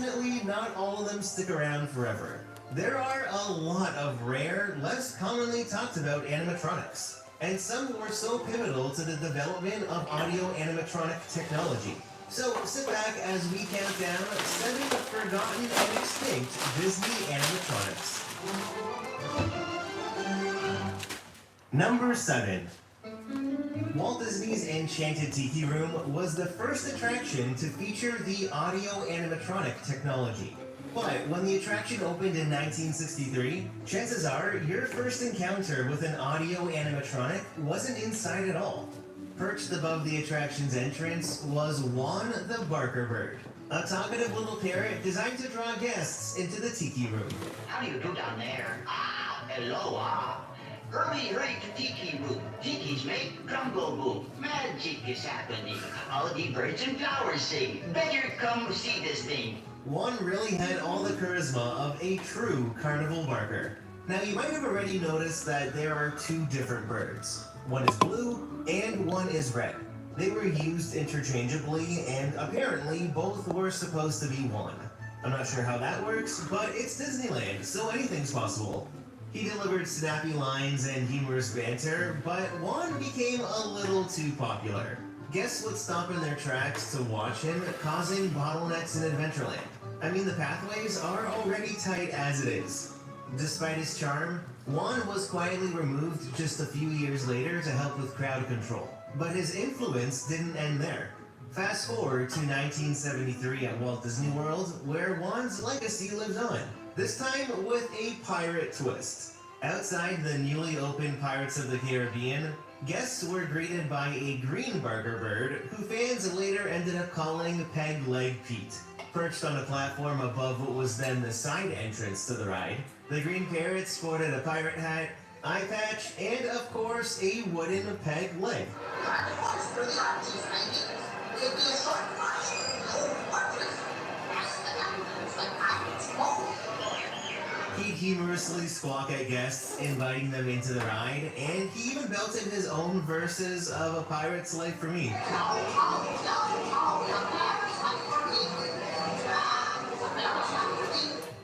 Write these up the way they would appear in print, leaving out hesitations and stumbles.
unfortunately, not all of them stick around forever. There are a lot of rare, less commonly talked about animatronics, and some were so pivotal to the development of audio animatronic technology. So sit back as we count down 7 forgotten and extinct Disney animatronics. Number 7. Walt Disney's Enchanted Tiki Room was the first attraction to feature the audio animatronic technology. But when the attraction opened in 1963, chances are your first encounter with an audio animatronic wasn't inside at all. Perched above the attraction's entrance was Juan the Barker Bird, a talkative little parrot designed to draw guests into the Tiki Room. How do you do down there? Hello. Early right Tiki Room. Tikis make drumgo boom. Magic is happening. All the birds and flowers sing. Better come see this thing. Juan really had all the charisma of a true carnival barker. Now you might have already noticed that there are 2 different birds. One is blue and one is red. They were used interchangeably and apparently both were supposed to be one. I'm not sure how that works, but it's Disneyland, so anything's possible. He delivered snappy lines and humorous banter, but Juan became a little too popular. Guests would stop in their tracks to watch him, causing bottlenecks in Adventureland. I mean, the pathways are already tight as it is. Despite his charm, Juan was quietly removed just a few years later to help with crowd control. But his influence didn't end there. Fast forward to 1973 at Walt Disney World, where Juan's legacy lives on. This time with a pirate twist. Outside the newly opened Pirates of the Caribbean, guests were greeted by a green barker bird who fans later ended up calling Peg Leg Pete. Perched on a platform above what was then the side entrance to the ride, the green parrot sported a pirate hat, eye patch, and of course a wooden peg leg. He'd humorously squawk at guests, inviting them into the ride, and he even belted his own verses of A Pirate's Life for Me.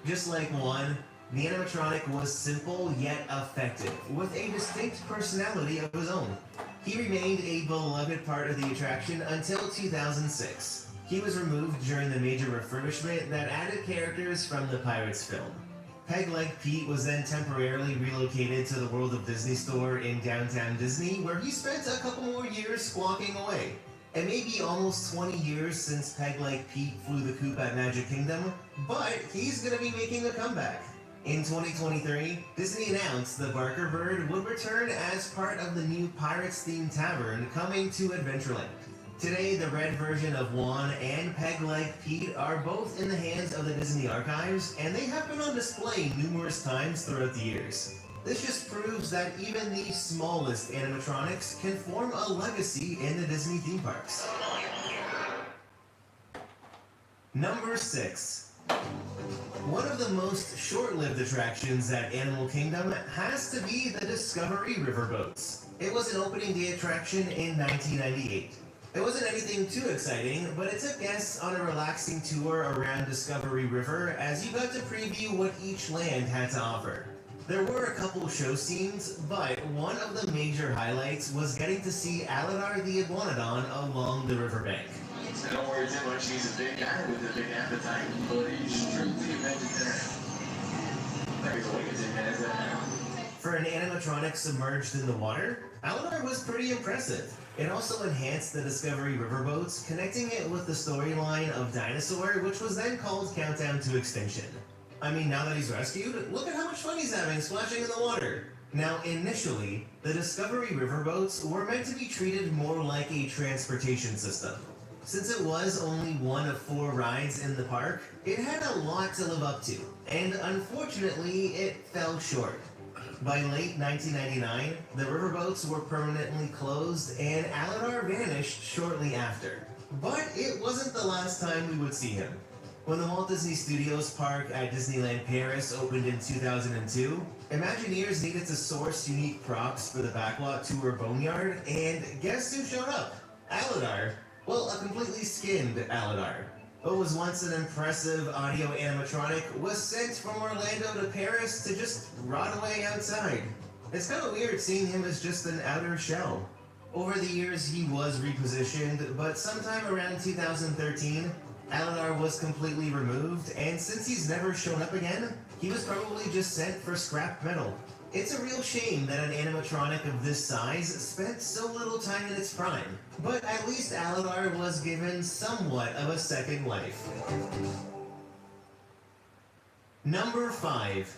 Just like Juan, the animatronic was simple yet effective, with a distinct personality of his own. He remained a beloved part of the attraction until 2006. He was removed during the major refurbishment that added characters from the Pirates film. Peg Leg Pete was then temporarily relocated to the World of Disney store in downtown Disney, where he spent a couple more years squawking away. It may be almost 20 years since Peg Leg Pete flew the coop at Magic Kingdom, but he's gonna be making a comeback. In 2023, Disney announced the Barker Bird would return as part of the new Pirates-themed tavern coming to Adventureland. Today, the red version of Juan and Peg Leg Pete are both in the hands of the Disney Archives, and they have been on display numerous times throughout the years. This just proves that even the smallest animatronics can form a legacy in the Disney theme parks. Number 6. One of the most short-lived attractions at Animal Kingdom has to be the Discovery Riverboats. It was an opening day attraction in 1998. It wasn't anything too exciting, but it took guests on a relaxing tour around Discovery River as you got to preview what each land had to offer. There were a couple show scenes, but one of the major highlights was getting to see Aladar the Iguanodon along the riverbank. Don't worry too much, he's a big guy with a big appetite, but he's strictly vegetarian. There's a way to manage that now. For an animatronic submerged in the water, Aladar was pretty impressive. It also enhanced the Discovery Riverboats, connecting it with the storyline of Dinosaur, which was then called Countdown to Extinction. I mean, now that he's rescued, look at how much fun he's having splashing in the water. Now, initially, the Discovery Riverboats were meant to be treated more like a transportation system. Since it was only one of 4 rides in the park, it had a lot to live up to, and unfortunately, it fell short. By late 1999, the riverboats were permanently closed and Aladar vanished shortly after. But it wasn't the last time we would see him. When the Walt Disney Studios park at Disneyland Paris opened in 2002, Imagineers needed to source unique props for the backlot tour boneyard, and guess who showed up? Aladar. Well, a completely skinned Aladar. What was once an impressive audio animatronic was sent from Orlando to Paris to just rot away outside. It's kind of weird seeing him as just an outer shell. Over the years, he was repositioned, but sometime around 2013, Aladar was completely removed, and since he's never shown up again, he was probably just sent for scrap metal. It's a real shame that an animatronic of this size spent so little time in its prime, but at least Aladar was given somewhat of a second life. Number 5.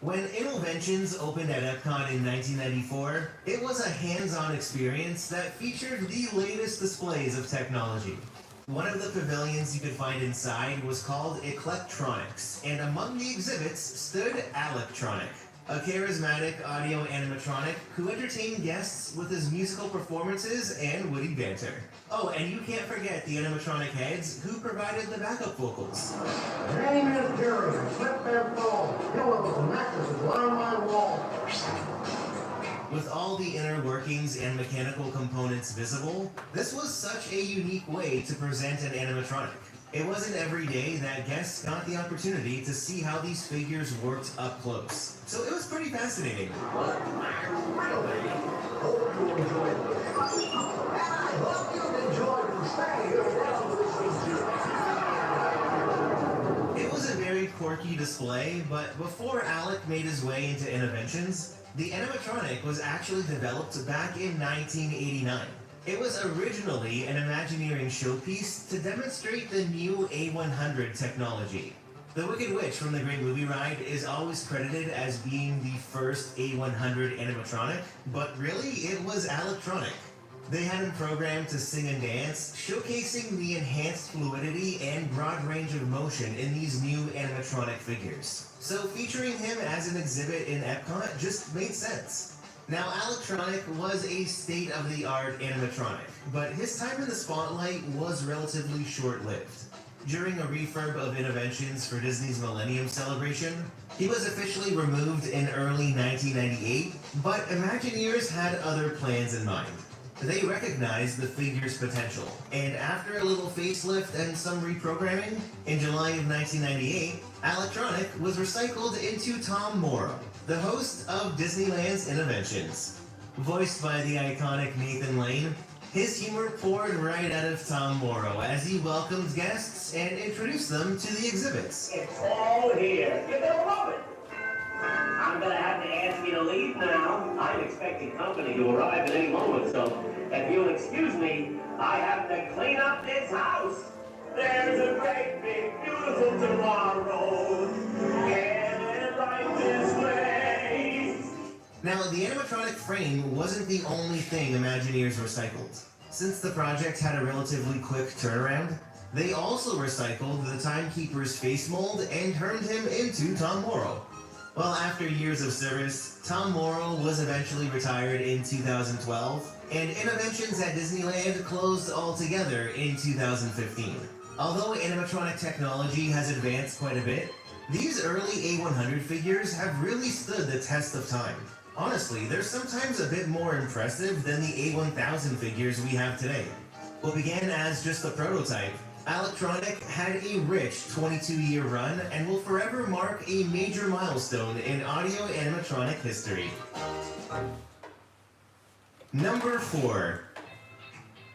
When Innoventions opened at Epcot in 1994, it was a hands-on experience that featured the latest displays of technology. One of the pavilions you could find inside was called Eclectronics, and among the exhibits stood Alectronic, a charismatic audio animatronic who entertained guests with his musical performances and witty banter. Oh, and you can't forget the animatronic heads who provided the backup vocals. Name is Jerry. Slip and fall. Pillows and mattresses line my wall. With all the inner workings and mechanical components visible, this was such a unique way to present an animatronic. It wasn't every day that guests got the opportunity to see how these figures worked up close. So it was pretty fascinating. But I really hope you enjoyed it. And I hope you enjoyed the stay around this. It was a very quirky display, but before Alec made his way into Innoventions, the animatronic was actually developed back in 1989. It was originally an Imagineering showpiece to demonstrate the new A100 technology. The Wicked Witch from the Great Movie Ride is always credited as being the first A100 animatronic, but really it was Alectronic. They had him programmed to sing and dance, showcasing the enhanced fluidity and broad range of motion in these new animatronic figures. So featuring him as an exhibit in Epcot just made sense. Now, Alectronic was a state-of-the-art animatronic, but his time in the spotlight was relatively short-lived. During a refurb of Innoventions for Disney's Millennium Celebration, he was officially removed in early 1998, but Imagineers had other plans in mind. They recognized the figure's potential, and after a little facelift and some reprogramming, in July of 1998, Alectronic was recycled into Tom Morrow, the host of Disneyland's Innoventions. Voiced by the iconic Nathan Lane, his humor poured right out of Tom Morrow as he welcomed guests and introduced them to the exhibits. It's all here. You're gonna love it. I'm gonna have to ask you to leave now. I'm expecting company to arrive at any moment, so if you'll excuse me, I have to clean up this house. There's a great big beautiful tomorrow. Get it right this way. Now, the animatronic frame wasn't the only thing Imagineers recycled. Since the project had a relatively quick turnaround, they also recycled the Timekeeper's face mold and turned him into Tom Morrow. Well, after years of service, Tom Morrow was eventually retired in 2012, and Innoventions at Disneyland closed altogether in 2015. Although animatronic technology has advanced quite a bit, these early A100 figures have really stood the test of time. Honestly, they're sometimes a bit more impressive than the A1000 figures we have today. What began as just a prototype, Alectronic had a rich 22-year run and will forever mark a major milestone in audio animatronic history. Number 4.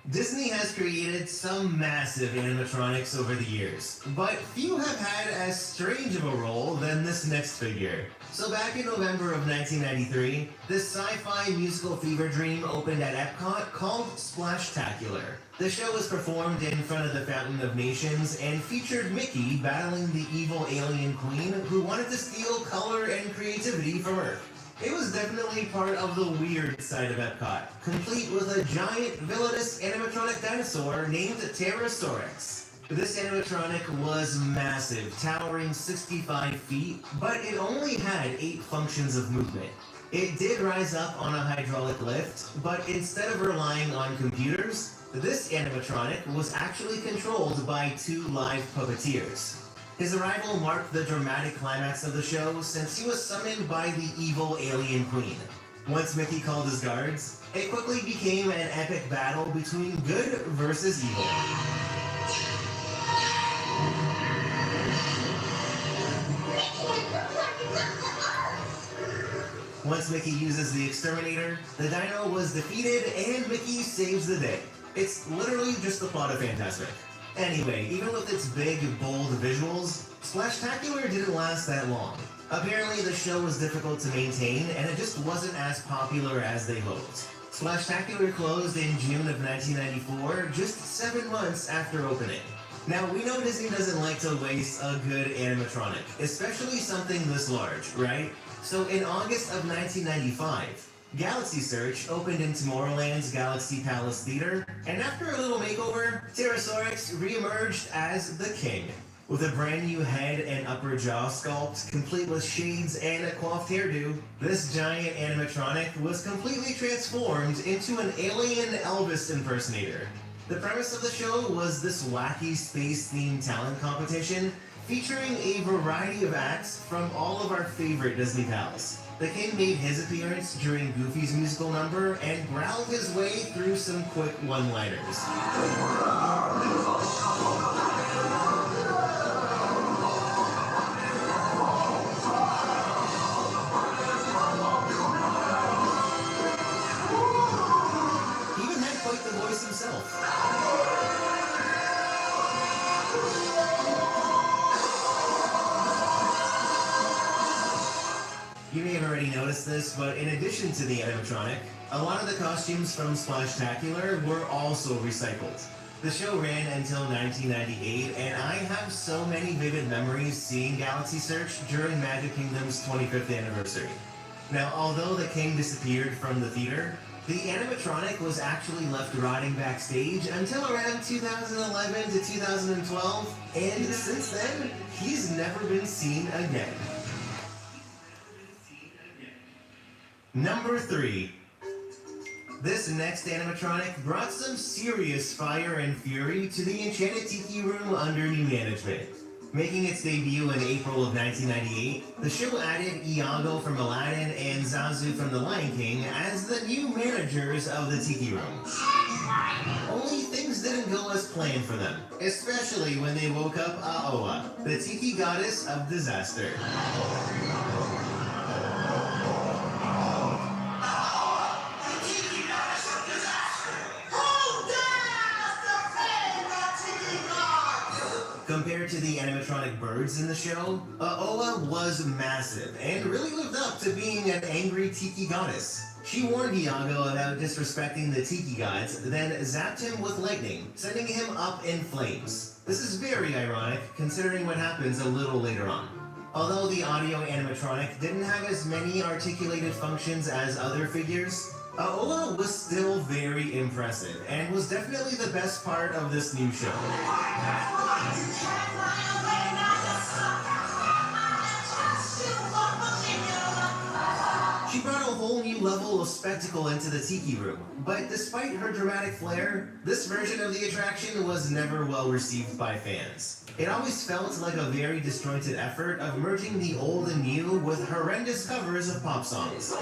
Disney has created some massive animatronics over the years, but few have had as strange of a role than this next figure. So back in November of 1993, this sci-fi musical fever dream opened at Epcot called Splashtacular. The show was performed in front of the Fountain of Nations and featured Mickey battling the evil alien queen who wanted to steal color and creativity from Earth. It was definitely part of the weird side of Epcot, complete with a giant villainous animatronic dinosaur named Pterosaurus. This animatronic was massive, towering 65 feet, but it only had 8 functions of movement. It did rise up on a hydraulic lift, but instead of relying on computers, this animatronic was actually controlled by 2 live puppeteers. His arrival marked the dramatic climax of the show since he was summoned by the evil alien queen. Once Mickey called his guards, it quickly became an epic battle between good versus evil. Once Mickey uses the exterminator, the dino was defeated and Mickey saves the day. It's literally just the plot of Fantasmic. Anyway, even with its big, bold visuals, Splashtacular didn't last that long. Apparently, the show was difficult to maintain, and it just wasn't as popular as they hoped. Splashtacular closed in June of 1994, just 7 months after opening. Now, we know Disney doesn't like to waste a good animatronic, especially something this large, right? So in August of 1995, Galaxy Search opened in Tomorrowland's Galaxy Palace Theater, and after a little makeover, Pterosaurus re-emerged as the king. With a brand new head and upper jaw sculpt, complete with shades and a coiffed hairdo, this giant animatronic was completely transformed into an alien Elvis impersonator. The premise of the show was this wacky space-themed talent competition featuring a variety of acts from all of our favorite Disney pals. The king made his appearance during Goofy's musical number and growled his way through some quick one-liners. He even had quite the voice himself. You may have already noticed this, but in addition to the animatronic, a lot of the costumes from Splashtacular were also recycled. The show ran until 1998, and I have so many vivid memories seeing Galaxy Search during Magic Kingdom's 25th anniversary. Now, although the king disappeared from the theater, the animatronic was actually left rotting backstage until around 2011 to 2012, and since then, he's never been seen again. Number 3. This next animatronic brought some serious fire and fury to the Enchanted Tiki Room under new management. Making its debut in April of 1998, the show added Iago from Aladdin and Zazu from The Lion King as the new managers of the Tiki Room. Only things didn't go as planned for them, especially when they woke up Aoa, the Tiki goddess of disaster. Compared to the animatronic birds in the show, Aoa was massive and really lived up to being an angry Tiki goddess. She warned Iago about disrespecting the Tiki gods, then zapped him with lightning, sending him up in flames. This is very ironic, considering what happens a little later on. Although the audio animatronic didn't have as many articulated functions as other figures, Aoa was still very impressive and was definitely the best part of this new show. She brought a whole new level of spectacle into the Tiki Room, but despite her dramatic flair, this version of the attraction was never well received by fans. It always felt like a very disjointed effort of merging the old and new with horrendous covers of pop songs.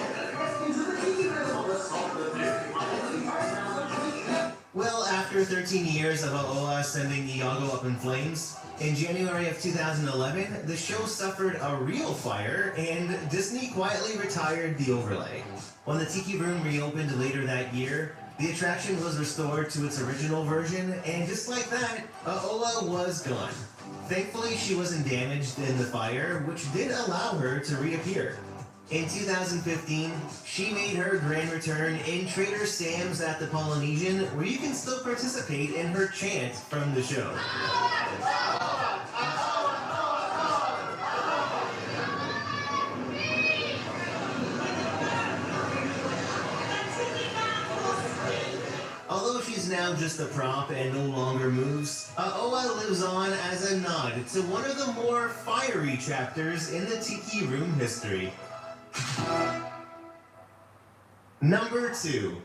Well, after 13 years of Aoa sending Iago up in flames, in January of 2011, the show suffered a real fire, and Disney quietly retired the overlay. When the Tiki Room reopened later that year, the attraction was restored to its original version, and just like that, Aoa was gone. Thankfully, she wasn't damaged in the fire, which did allow her to reappear. In 2015, she made her grand return in Trader Sam's at the Polynesian, where you can still participate in her chant from the show. Although she's now just a prop and no longer moves, Aoa lives on as a nod to one of the more fiery chapters in the Tiki Room history. Number 2.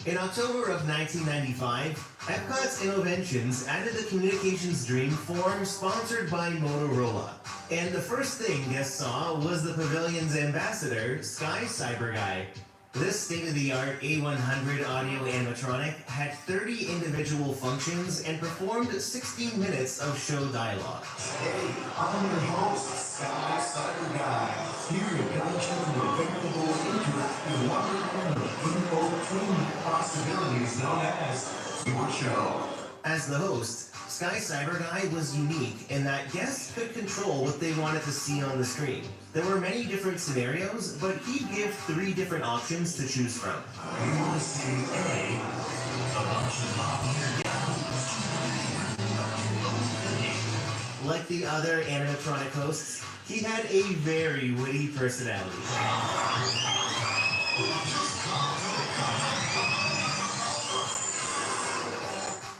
In October of 1995, Epcot's Innoventions added the Communications Dreamform sponsored by Motorola. And the first thing guests saw was the pavilion's ambassador, Sky Cyber Guy. This state-of-the-art A100 audio animatronic had 30 individual functions and performed 16 minutes of show dialogue. Hey, I'm your host, Sky Cyber Guy. Here to guide you through the veritable interactive wonderland of infotainment possibilities known as your show. As the host, Sky Cyber Guy was unique in that guests could control what they wanted to see on the screen. There were many different scenarios, but he'd give 3 different options to choose from. You want to see A, a bunch of lobby Like the other animatronic hosts, he had a very witty personality.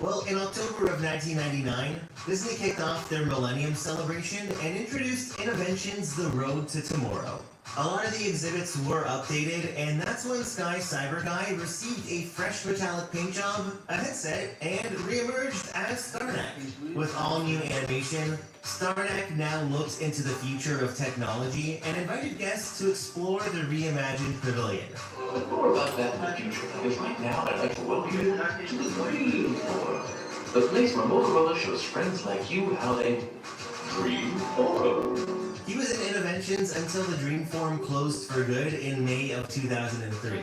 Well, in October of 1999, Disney kicked off their Millennium Celebration and introduced Innoventions The Road to Tomorrow. A lot of the exhibits were updated, and that's when Sky Cyber Guy received a fresh metallic paint job, a headset, and re-emerged as Starnak. With all new animation, Starnak now looks into the future of technology and invited guests to explore the reimagined pavilion. But more about that in the future, because right now I'd like to welcome you to the Dream Forum, the place where Motorola shows friends like you how they dream photo. He was in Innoventions until the Dreamform closed for good in May of 2003.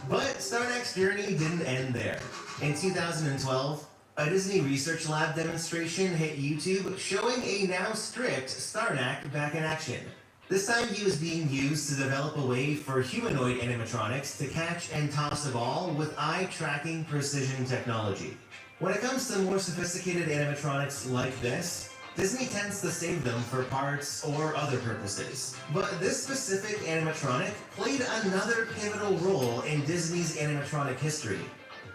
But Starnak's journey didn't end there. In 2012, a Disney Research Lab demonstration hit YouTube showing a now stripped Starnak back in action. This time he was being used to develop a way for humanoid animatronics to catch and toss a ball with eye-tracking precision technology. When it comes to more sophisticated animatronics like this, Disney tends to save them for parts or other purposes. But this specific animatronic played another pivotal role in Disney's animatronic history.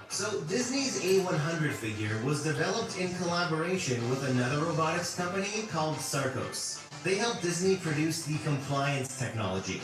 So Disney's A100 figure was developed in collaboration with another robotics company called Sarcos. They helped Disney produce the compliance technology.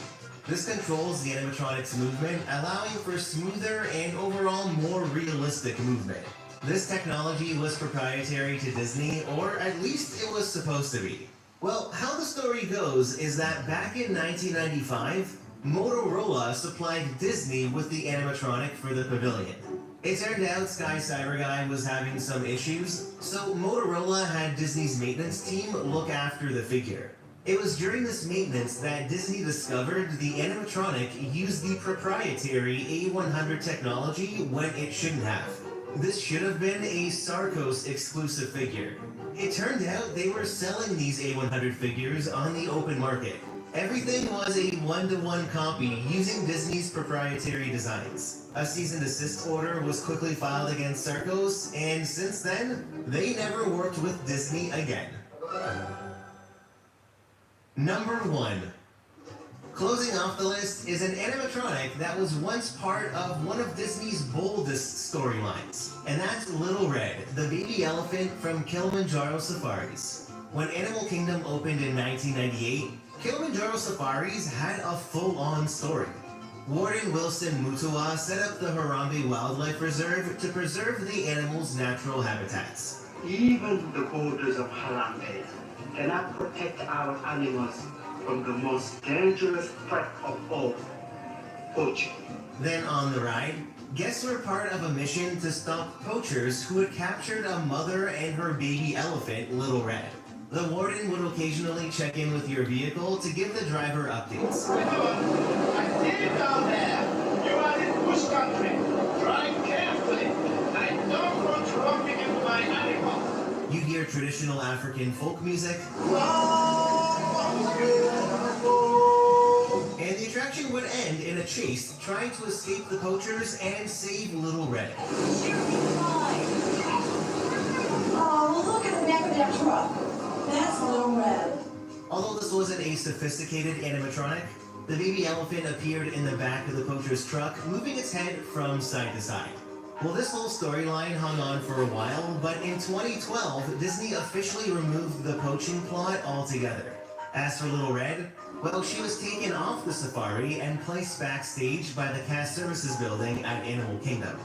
This controls the animatronic's movement, allowing for smoother and overall more realistic movement. This technology was proprietary to Disney, or at least it was supposed to be. Well, how the story goes is that back in 1995, Motorola supplied Disney with the animatronic for the pavilion. It turned out Sky Cyber Guy was having some issues, so Motorola had Disney's maintenance team look after the figure. It was during this maintenance that Disney discovered the animatronic used the proprietary A100 technology when it shouldn't have. This should have been a Sarcos exclusive figure. It turned out they were selling these A100 figures on the open market. Everything was a one-to-one copy using Disney's proprietary designs. A cease and desist order was quickly filed against Sarcos, and since then, they never worked with Disney again. Number 1. Closing off the list is an animatronic that was once part of one of Disney's boldest storylines, and that's Little Red, the baby elephant from Kilimanjaro Safaris. When Animal Kingdom opened in 1998, Kilimanjaro Safaris had a full-on story. Warden Wilson Mutua set up the Harambe Wildlife Reserve to preserve the animal's natural habitats. Even the borders of Harambe cannot protect our animals from the most dangerous threat of all, poaching. Then on the ride, guests were part of a mission to stop poachers who had captured a mother and her baby elephant, Little Red. The warden would occasionally check in with your vehicle to give the driver updates. I see you down there. You are in bush country. Drive carefully. I don't want you walking into my animals. You hear traditional African folk music, and the attraction would end in a chase trying to escape the poachers and save Little Red. Oh, look at the neck of that truck. That's Little Red. Although this wasn't a sophisticated animatronic, the baby elephant appeared in the back of the poacher's truck, moving its head from side to side. Well, this whole storyline hung on for a while, but in 2012, Disney officially removed the poaching plot altogether. As for Little Red, well, she was taken off the safari and placed backstage by the cast services building at Animal Kingdom.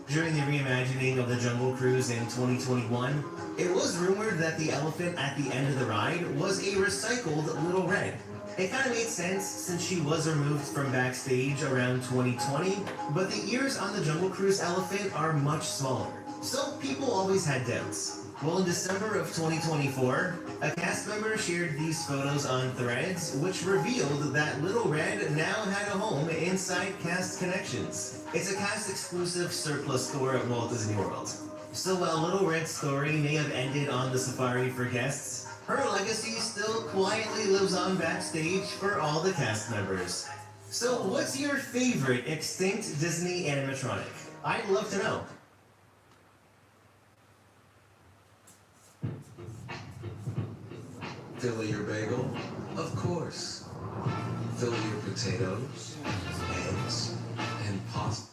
During the reimagining of the Jungle Cruise in 2021, it was rumored that the elephant at the end of the ride was a recycled Little Red. It kind of made sense since she was removed from backstage around 2020, but the ears on the Jungle Cruise elephant are much smaller, so people always had doubts. Well, in December of 2024, a cast member shared these photos on Threads, which revealed that Little Red now had a home inside Cast Connections. It's a cast-exclusive surplus store at Walt Disney World. So while Little Red's story may have ended on the safari for guests, her legacy still quietly lives on backstage for all the cast members. So what's your favorite extinct Disney animatronic? I'd love to know. Fill your bagel? Of course. Fill your potatoes, eggs, and pasta.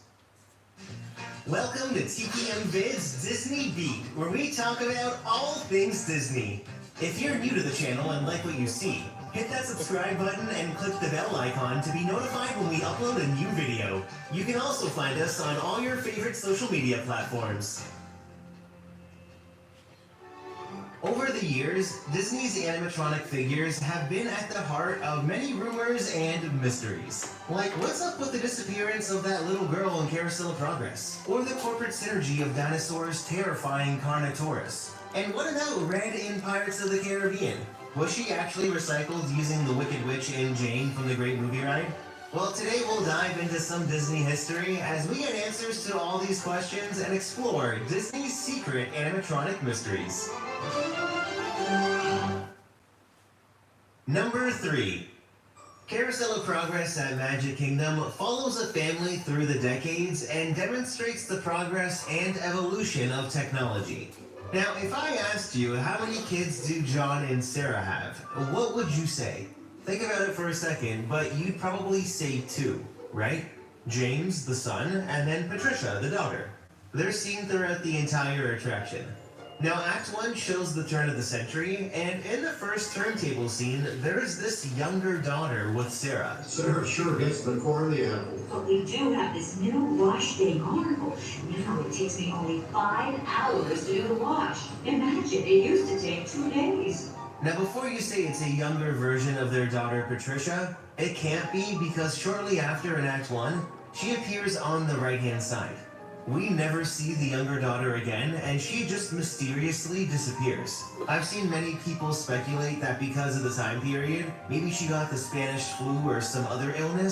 Welcome to TPM Vids Disney Beat, where we talk about all things Disney. If you're new to the channel and like what you see, hit that subscribe button and click the bell icon to be notified when we upload a new video. You can also find us on all your favorite social media platforms. Over the years, Disney's animatronic figures have been at the heart of many rumors and mysteries. Like, what's up with the disappearance of that little girl in Carousel of Progress? Or the corporate synergy of dinosaurs terrifying Carnotaurus? And what about Red in Pirates of the Caribbean? Was she actually recycled using the Wicked Witch in Jane from the Great Movie Ride? Well, today we'll dive into some Disney history as we get answers to all these questions and explore Disney's secret animatronic mysteries. Number 3. Carousel of Progress at Magic Kingdom follows a family through the decades and demonstrates the progress and evolution of technology. Now, if I asked you how many kids do John and Sarah have, what would you say? Think about it for a second, but you'd probably say 2, right? James, the son, and then Patricia, the daughter. They're seen throughout the entire attraction. Now, Act 1 shows the turn of the century, and in the first turntable scene, there's this younger daughter with Sarah. Sarah sure gets the core of the apple. But we do have this new wash day article. Now it takes me only 5 hours to do the wash. Imagine, it used to take 2 days. Now, before you say it's a younger version of their daughter Patricia, it can't be because shortly after in Act 1, she appears on the right-hand side. We never see the younger daughter again, and she just mysteriously disappears. I've seen many people speculate that because of the time period, maybe she got the Spanish flu or some other illness,